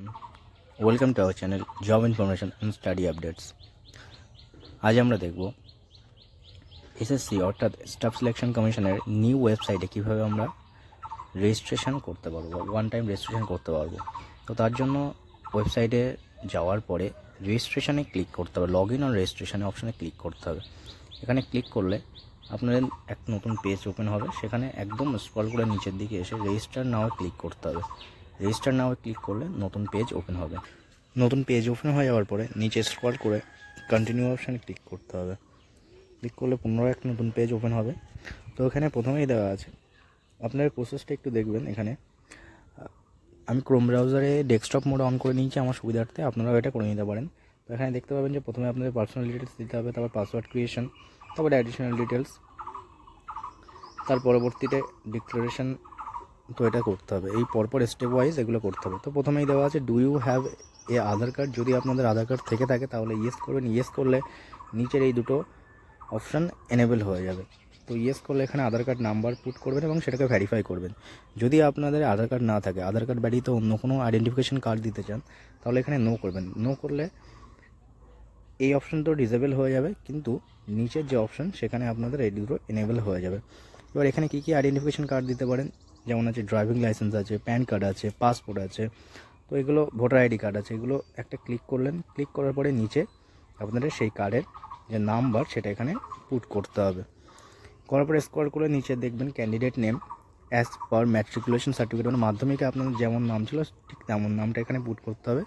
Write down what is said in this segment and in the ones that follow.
everyone. Welcome to our channel Job Information and Study Updates. আজ আমরা দেখব SSC অর্থাৎ স্টাফ সিলেকশন কমিশনের নিউ ওয়েবসাইটে কীভাবে আমরা রেজিস্ট্রেশন করতে পারবো, ওয়ান টাইম রেজিস্ট্রেশন করতে পারবো। তো তার জন্য ওয়েবসাইটে যাওয়ার পরে রেজিস্ট্রেশনে ক্লিক করতে হবে, লগ ইন আর রেজিস্ট্রেশনে অপশানে ক্লিক করতে হবে। এখানে ক্লিক করলে আপনাদের এক নতুন পেজ ওপেন হবে। সেখানে একদম স্ক্রল করে নিচের দিকে এসে রেজিস্টার নাও ক্লিক করতে হবে। রেজিস্টার নাও ক্লিক করলে নতুন পেজ ওপেন হবে। নতুন পেজ ওপেন হয়ে যাওয়ার পরে নিচে স্ক্রল করে কন্টিনিউ অপশানে ক্লিক করতে হবে। ক্লিক করলে পুনরায় একটা নতুন পেজ ওপেন হবে। তো এখানে প্রথমেই দেওয়া আছে, আপনার প্রসেসটা একটু দেখবেন। এখানে আমি ক্রোম ব্রাউজারে ডেস্কটপ মোড অন করে নিয়েছি আমার সুবিধার্থে, আপনারাও এটা করে নিতে পারেন। তো এখানে দেখতে পাবেন যে প্রথমে আপনাদের পার্সোনাল ডিটেলস দিতে হবে, তারপর পাসওয়ার্ড ক্রিয়েশন, তারপরে অ্যাডিশনাল ডিটেলস, তার পরবর্তীতে ডিক্লারেশন। তো এটা করতে হবে, এই পরপর স্টেপ ওয়াইজ এগুলো করতে হবে। তো প্রথমেই দেওয়া আছে do you have a Aadhaar card. যদি আপনাদের আধার কার্ড থেকে থাকে তাহলে ইয়েস করবেন। ইয়েস করলে নিচের এই দুটো অপশান এনেবল হয়ে যাবে। তো ইয়েস করলে এখানে আধার কার্ড নাম্বার পুট করবেন এবং সেটাকে ভেরিফাই করবেন। যদি আপনাদের আধার কার্ড না থাকে, আধার কার্ড ব্যতীত অন্য কোনো আইডেন্টিফিকেশন কার্ড দিতে চান, তাহলে এখানে নো করবেন। নো করলে এই অপশান তো ডিসেবল হয়ে যাবে, কিন্তু নিচের যে অপশান সেখানে আপনাদের এই দুটো এনেবল হয়ে যাবে। এবার এখানে কী কী আইডেন্টিফিকেশন কার্ড দিতে পারেন, যেমন আছে ড্রাইভিং লাইসেন্স আছে, প্যান কার্ড আছে, পাসপোর্ট আছে, তো এগুলো ভোটার আইডি কার্ড আছে। এগুলো একটা ক্লিক করলেন, ক্লিক করার পরে নিচে আপনাদের সেই কার্ডের যে নাম্বার সেটা এখানে পুট করতে হবে। করার পরে স্ক্রল করে নিচে দেখবেন candidate name as per matriculation certificate, মানে মাধ্যমিকে আপনাদের যেমন নাম ছিল ঠিক তেমন নামটা এখানে পুট করতে হবে,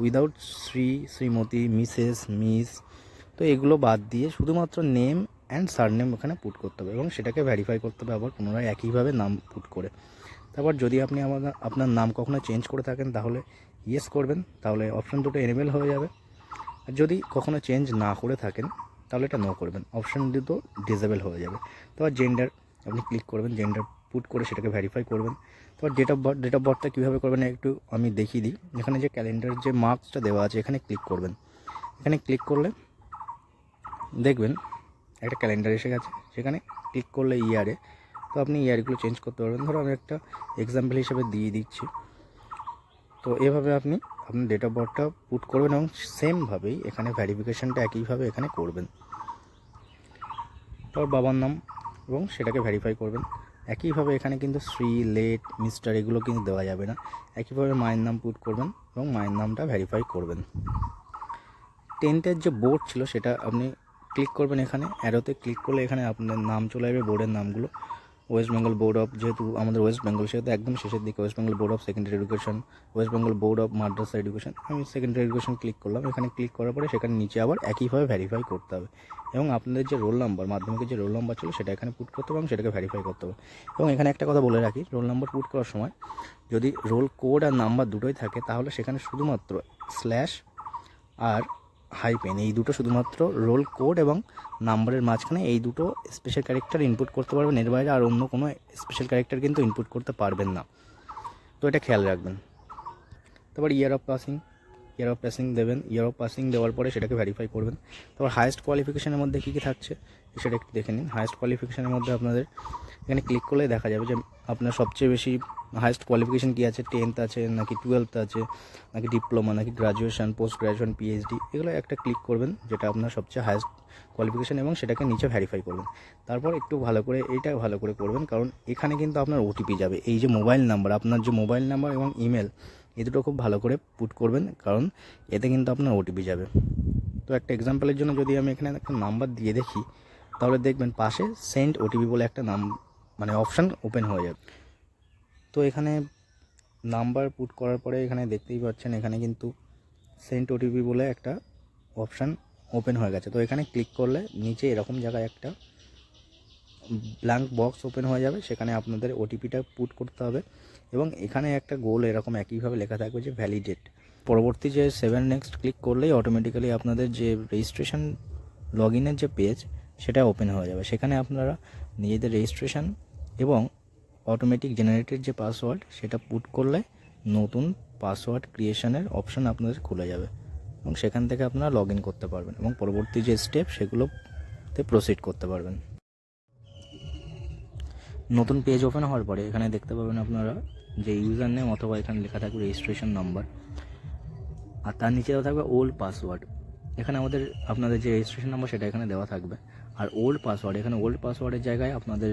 without Shri, Shrimati, Mrs, miss. তো এগুলো বাদ দিয়ে শুধুমাত্র নেম অ্যান্ড সারনেম ওখানে পুট করতে হবে এবং সেটাকে ভেরিফাই করতে হবে আবার পুনরায় একইভাবে নাম পুট করে। তারপর যদি আপনি আপনার নাম কখনো চেঞ্জ করে থাকেন তাহলে ইয়েস করবেন, তাহলে অপশান দুটো এনেবল হয়ে যাবে। আর যদি কখনো চেঞ্জ না করে থাকেন তাহলে এটা নো করবেন, অপশান দুটো ডিসেবল হয়ে যাবে। তারপর জেন্ডার আপনি ক্লিক করবেন, জেন্ডার পুট করে সেটাকে ভেরিফাই করবেন। তারপর date of birth, date of বার্থটা কীভাবে করবেন একটু আমি দেখিয়ে দিই। এখানে যে ক্যালেন্ডার যে মার্কসটা দেওয়া আছে এখানে ক্লিক করবেন। এখানে ক্লিক করলে দেখবেন একটা ক্যালেন্ডার এসে গেছে। সেখানে ক্লিক করলে ইয়ারে, তো আপনি ইয়ারগুলো চেঞ্জ করতে পারবেন। ধরো আমি একটা এক্সাম্পল হিসেবে দিয়ে দিচ্ছি। তো এভাবে আপনি আপনার ডেট অফ বার্থটা পুট করবেন এবং সেমভাবেই এখানে ভেরিফিকেশানটা একইভাবে এখানে করবেন। তারপর বাবার নাম এবং সেটাকে ভেরিফাই করবেন একইভাবে। এখানে কিন্তু শ্রী, লেট, মিস্টার এগুলো কিন্তু দেওয়া যাবে না। একইভাবে মায়ের নাম পুট করবেন এবং মায়ের নামটা ভেরিফাই করবেন। 10th যে বোর্ড ছিল সেটা আপনি ক্লিক করবেন। এখানে অ্যারোতে ক্লিক করলে এখানে আপনার নাম চলে আসবে, বোর্ডের নামগুলো। ওয়েস্ট বেঙ্গল বোর্ড অফ, যেহেতু আমাদের ওয়েস্ট বেঙ্গল সেহেতু একদম শেষের দিকে West Bengal board of secondary education, West Bengal board of Madrasa education. আমি সেকেন্ডারি এডুকেশন ক্লিক করলাম। এখানে ক্লিক করার পরে সেখানে নিচে আবার একইভাবে ভেরিফাই করতে হবে এবং আপনাদের যে রোল নাম্বার, মাধ্যমিকের যে রোল নাম্বার ছিল সেটা এখানে পুট করতে হবে এবং সেটাকে ভেরিফাই করতে হবে। এবং এখানে একটা কথা বলে রাখি, রোল নাম্বার পুট করার সময় যদি রোল কোড আর নাম্বার দুটোই থাকে তাহলে সেখানে শুধুমাত্র স্ল্যাশ আর হাইপেন এই দুটো শুধুমাত্র রোল কোড এবং নাম্বারের মাঝখানে এই দুটো স্পেশাল ক্যারেক্টার ইনপুট করতে পারবেন। এর বাইরে আর অন্য কোনো স্পেশাল ক্যারেক্টার কিন্তু ইনপুট করতে পারবেন না, তো এটা খেয়াল রাখবেন। তারপর ইয়ার অফ পাসিং দেবেন। ইয়ার অফ পাসিং দেওয়ার পরে সেটাকে ভেরিফাই করবেন। তারপর হায়েস্ট কোয়ালিফিকেশনের মধ্যে কী কী থাকছে সেটা একটু দেখে নিন। হায়েস্ট কোয়ালিফিকেশনের মধ্যে আপনাদের এখানে ক্লিক করলে দেখা যাবে যে আপনার সবচেয়ে বেশি হায়েস্ট কোয়ালিফিকেশান কী আছে, 10th আছে নাকি 12th আছে নাকি ডিপ্লোমা নাকি গ্রাজুয়েশন, পোস্ট গ্রাজুয়েশন, পিএইচডি, এগুলো একটা ক্লিক করবেন যেটা আপনার সবচেয়ে হায়েস্ট কোয়ালিফিকেশান এবং সেটাকে নিচে ভেরিফাই করবেন। তারপর একটু ভালো করে এইটা ভালো করে করবেন, কারণ এখানে কিন্তু আপনার ওটিপি যাবে। এই যে মোবাইল নাম্বার, আপনার যে মোবাইল নাম্বার এবং ইমেল এই দুটো খুব ভালো করে পুট করবেন, কারণ এতে কিন্তু আপনার ওটিপি যাবে। তো একটা এক্সাম্পলের জন্য যদি আমি এখানে একটা নাম্বার দিয়ে দেখি তাহলে দেখবেন পাশে সেন্ড ওটিপি বলে একটা মানে অপশান ওপেন হয়ে যাবে। তো এখানে নাম্বার পুট করার পরে এখানে দেখতেই পাচ্ছেন এখানে কিন্তু সেন্ড ওটিপি বলে একটা অপশান ওপেন হয়ে গেছে। তো এখানে ক্লিক করলে নিচে এরকম জায়গায় একটা ব্ল্যাঙ্ক বক্স ওপেন হয়ে যাবে, সেখানে আপনাদের ওটিপিটা পুট করতে হবে এবং এখানে একটা গোল এরকম একইভাবে লেখা থাকবে যে ভ্যালিডেট। পরবর্তী যে 7 নেক্সট ক্লিক করলেই অটোমেটিক্যালি আপনাদের যে রেজিস্ট্রেশন লগ ইনের যে পেজ সেটা ওপেন হয়ে যাবে। সেখানে আপনারা নিজেদের রেজিস্ট্রেশন এবং অটোমেটিক জেনারেটেড যে পাসওয়ার্ড সেটা পুট করলে নতুন পাসওয়ার্ড ক্রিয়েশনের অপশান আপনাদের খুলে যাবে এবং সেখান থেকে আপনারা লগ ইন করতে পারবেন এবং পরবর্তী যে স্টেপ সেগুলোতে প্রসিড করতে পারবেন। নতুন পেজ ওপেন হওয়ার পরে এখানে দেখতে পাবেন আপনারা যে ইউজার নেম অথবা এখানে লেখা থাকবে রেজিস্ট্রেশন নাম্বার, আর তার নিচে দেওয়া থাকবে ওল্ড পাসওয়ার্ড। এখানে আপনাদের যে রেজিস্ট্রেশন নাম্বার সেটা এখানে দেওয়া থাকবে, আর ওল্ড পাসওয়ার্ড, এখানে ওল্ড পাসওয়ার্ডের জায়গায় আপনাদের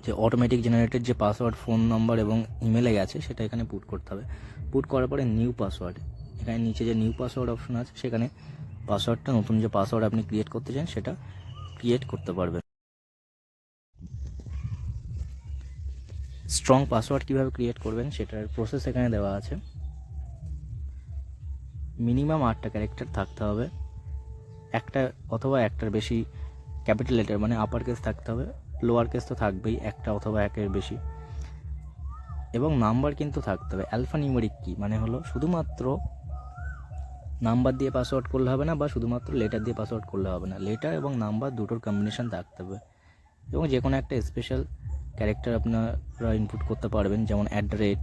যে অটোমেটিক জেনারেটেড যে পাসওয়ার্ড ফোন নাম্বার এবং ইমেলে গেছে সেটা এখানে পুট করতে হবে। পুট করার পরে নিউ পাসওয়ার্ড, এখানে নিচে যে নিউ পাসওয়ার্ড অপশন আছে সেখানে পাসওয়ার্ডটা, নতুন যে পাসওয়ার্ড আপনি ক্রিয়েট করতে চান সেটা ক্রিয়েট করতে পারবেন। স্ট্রং পাসওয়ার্ড কীভাবে ক্রিয়েট করবেন সেটার প্রসেস এখানে দেওয়া আছে। মিনিমাম 8টা ক্যারেক্টার থাকতে হবে, একটা অথবা একটার বেশি ক্যাপিটাল লেটার মানে আপার কেস থাকতে হবে, লোয়ার কেস তো থাকবেই, একটা অথবা একের বেশি, এবং নাম্বার কিন্তু থাকতে হবে। অ্যালফা নিউমেরিক কি মানে হলো শুধুমাত্র নাম্বার দিয়ে পাসওয়ার্ড করলে হবে না, বা শুধুমাত্র লেটার দিয়ে পাসওয়ার্ড করলে হবে না, লেটার এবং নাম্বার দুটোর কম্বিনেশন থাকতে হবে। এবং যে কোনো একটা স্পেশাল ক্যারেক্টার আপনারা ইনপুট করতে পারবেন, যেমন @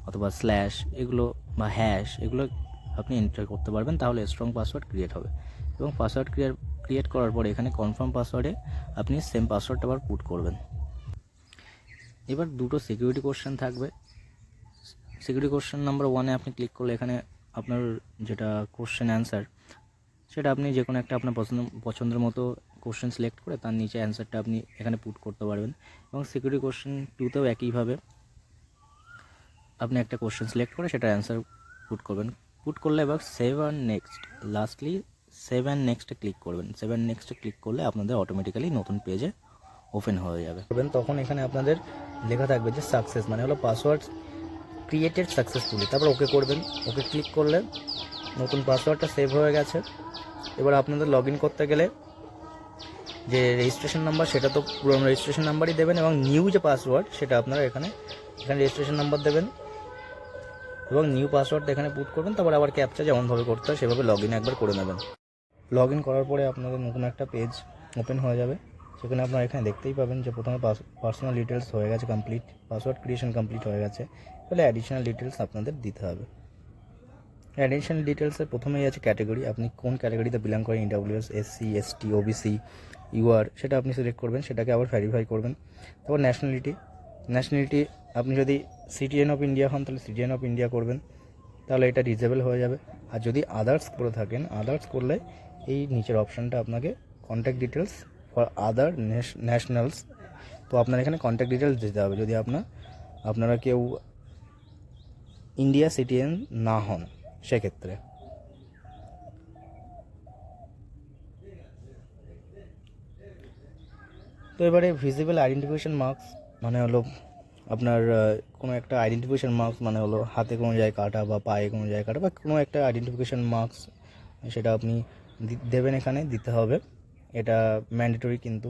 অথবা স্ল্যাশ এগুলো বা হ্যাশ, এগুলো আপনি এন্টার করতে পারবেন, তাহলে স্ট্রং পাসওয়ার্ড ক্রিয়েট হবে। এবং পাসওয়ার্ড ক্রিয়েট করার পরে এখানে কনফার্ম পাসওয়ার্ডে আপনি সেম পাসওয়ার্ডটা আবার পুট করবেন। এবার দুটো সিকিউরিটি কোশ্চেন থাকবে। সিকিউরিটি কোশ্চেন নাম্বার 1-এ আপনি ক্লিক করলে এখানে আপনার যেটা কোশ্চেন অ্যান্সার সেটা আপনি যে কোনো একটা আপনার পছন্দের মতো কোশ্চেন সিলেক্ট করে তার নিচে অ্যান্সারটা আপনি এখানে পুট করতে পারবেন। এবং সিকিউরিটি কোশ্চেন 2-তেও একইভাবে আপনি একটা কোশ্চেন সিলেক্ট করে সেটা অ্যান্সার পুট করবেন। পুট করলে এবার save and next, lastly save and নেক্সটে ক্লিক করবেন। সেভ অ্যান্ড নেক্সটে ক্লিক করলে আপনাদের অটোমেটিক্যালি নতুন পেজে ওপেন হয়ে যাবে। তখন এখানে আপনাদের লেখা থাকবে যে সাকসেস মানে হলো পাসওয়ার্ড ক্রিয়েটেড সাকসেসফুলি, তারপর ওকে করবেন। ওকে ক্লিক করলে নতুন পাসওয়ার্ডটা সেভ হয়ে গেছে। এবার আপনাদের লগ ইন করতে গেলে যে রেজিস্ট্রেশন নাম্বার সেটা তো পুরনো রেজিস্ট্রেশন নাম্বারই দেবেন, এবং নিউ যে পাসওয়ার্ড সেটা আপনারা এখানে রেজিস্ট্রেশন নাম্বার দেবেন এবং নিউ পাসওয়ার্ডটা এখানে পুট করবেন। তারপর আবার ক্যাপচা যেমনভাবে করতে হয় সেভাবে লগ ইন একবার করে নেবেন। লগ ইন করার পরে আপনাদের নতুন একটা পেজ ওপেন হয়ে যাবে। সেখানে আপনারা এখানে দেখতেই পাবেন যে প্রথমে পার্সোনাল ডিটেলস হয়ে গেছে কমপ্লিট, পাসওয়ার্ড ক্রিয়েশন কমপ্লিট হয়ে গেছে। তাহলে অ্যাডিশনাল ডিটেলস আপনাদের দিতে হবে। অ্যাডিশনাল ডিটেলসের প্রথমেই আছে ক্যাটাগরি, আপনি কোন ক্যাটাগরিতে বিলং করেন, EWS, SC, ST, OBC, UR, সেটা আপনি সিলেক্ট করবেন, সেটাকে আবার ভেরিফাই করবেন। তারপর ন্যাশনালিটি আপনি যদি সিটিজেন অফ ইন্ডিয়া হন তাহলে সিটিজেন অফ ইন্ডিয়া করবেন, তাহলে এটা ডিজেবল হয়ে যাবে। আর যদি আদার্স করে থাকেন, আদার্স করলে এই নিচের অপশানটা আপনাকে contact details for other nationals, তো আপনার এখানে কন্ট্যাক্ট ডিটেলস দিতে হবে যদি আপনারা কেউ ইন্ডিয়া সিটিজেন না হন সেক্ষেত্রে। তো এবারে ভিজিবল আইডেন্টিফিকেশন মার্কস মানে হলো আপনার কোনো একটা আইডেন্টিফিকেশন মার্কস মানে হলো হাতে কোনো জায়গায় কাটা বা পায়ে কোনো জায়গায় কাটা বা কোনো একটা আইডেন্টিফিকেশন মার্কস, সেটা আপনি দেবেন, এখানে দিতে হবে, এটা ম্যান্ডেটরি কিন্তু।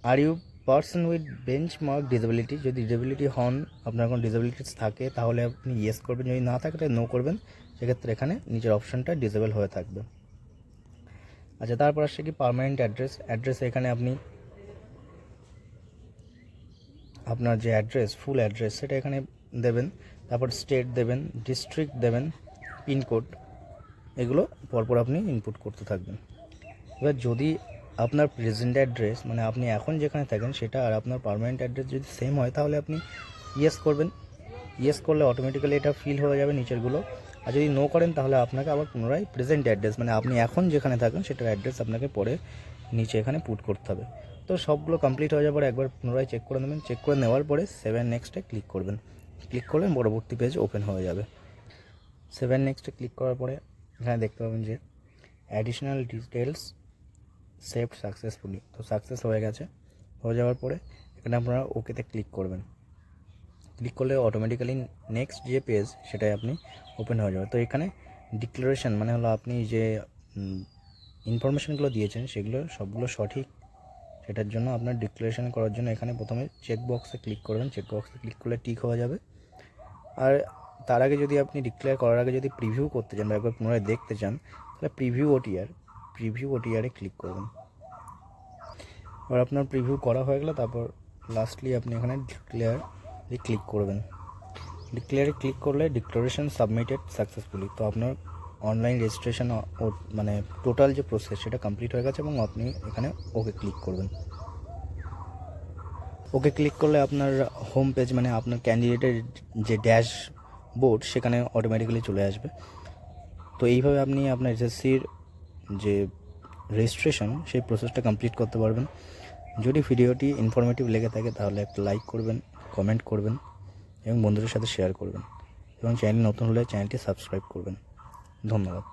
Are you person with benchmark disability, যদি ডিসেবিলিটি হন, আপনার কোনো ডিসেবিলিটিস থাকে তাহলে আপনি ইয়েস করবেন, যদি না থাকে তাহলে নো করবেন। সেক্ষেত্রে এখানে নিচের অপশানটা ডিসেবল হয়ে থাকবে। আচ্ছা, তারপর আসছে কি পার্মানেন্ট অ্যাড্রেস। এখানে আপনি আপনার যে অ্যাড্রেস, ফুল অ্যাড্রেস সেটা এখানে দেবেন, তারপর স্টেট দেবেন, ডিস্ট্রিক্ট দেবেন, পিনকোড, এগুলো পরপর আপনি ইনপুট করতে থাকবেন। এবার যদি আপনার প্রেজেন্ট অ্যাড্রেস মানে আপনি এখন যেখানে থাকেন সেটা আর আপনার পার্মানেন্ট অ্যাড্রেস যদি সেম হয় তাহলে আপনি ইয়েস করবেন। ইয়েস করলে অটোমেটিক্যালি এটা ফিল হয়ে যাবে নিচেরগুলো। আর যদি নো করেন তাহলে আপনাকে আবার পুনরায় প্রেজেন্ট অ্যাড্রেস মানে আপনি এখন যেখানে থাকেন সেটার অ্যাড্রেস আপনাকে পরে নিচে এখানে পুট করতে হবে। তো সবগুলো কমপ্লিট হয়ে যাওয়ার পরে একবার পুনরায় চেক করে নেবেন। চেক করে নেওয়ার পরে 7 নেক্সটে ক্লিক করবেন। ক্লিক করলে পরবর্তী পেজ ওপেন হয়ে যাবে। 7 নেক্সটে ক্লিক করার পরে এখানে দেখতে পাবেন যে অ্যাডিশনাল ডিটেলস সেভড সাকসেসফুলি, তো সাকসেস হয়ে গেছে। হয়ে যাওয়ার পরে এখানে আপনারা ওকেতে ক্লিক করবেন। ক্লিক করলে অটোমেটিক্যালি নেক্সট যে পেজ সেটাই আপনি ওপেন হয়ে যাবে। তো এখানে ডিক্লারেশন মানে হলো আপনি যে ইনফরমেশানগুলো দিয়েছেন সেগুলো সবগুলো সঠিক, সেটার জন্য আপনার ডিক্লারেশন করার জন্য এখানে প্রথমে চেকবক্সে ক্লিক করবেন। চেকবক্সে ক্লিক করলে টিক হয়ে যাবে। আর তার আগে যদি আপনি ডিক্লেয়ার করার আগে যদি প্রিভিউ করতে চান বা একবার পুনরায় দেখতে চান তাহলে প্রিভিউ ওটিআরে ক্লিক করবেন। এবার আপনার প্রিভিউ করা হয়ে গেলে তারপর লাস্টলি আপনি এখানে ডিক্লেয়ারে ক্লিক করবেন। ডিক্লেয়ারে ক্লিক করলে ডিক্লারেশন সাবমিটেড সাকসেসফুলি, তো আপনার অনলাইন রেজিস্ট্রেশন মানে টোটাল যে প্রসেস সেটা কমপ্লিট হয়ে গেছে এবং আপনি এখানে ওকে ক্লিক করবেন। ওকে ক্লিক করলে আপনার হোম পেজ মানে আপনার ক্যান্ডিডেটের যে ড্যাশবোর্ড সেখানে অটোমেটিক্যালি চলে আসবে। তো এইভাবে আপনি আপনার এসএসসির যে রেজিস্ট্রেশন সেই প্রসেসটা কমপ্লিট করতে পারবেন। যদি ভিডিওটি ইনফরমেটিভ লেগে থাকে তাহলে একটা লাইক করবেন, কমেন্ট করবেন এবং বন্ধুদের সাথে শেয়ার করবেন এবং চ্যানেল নতুন হলে চ্যানেলটি সাবস্ক্রাইব করবেন। ধন্যবাদ।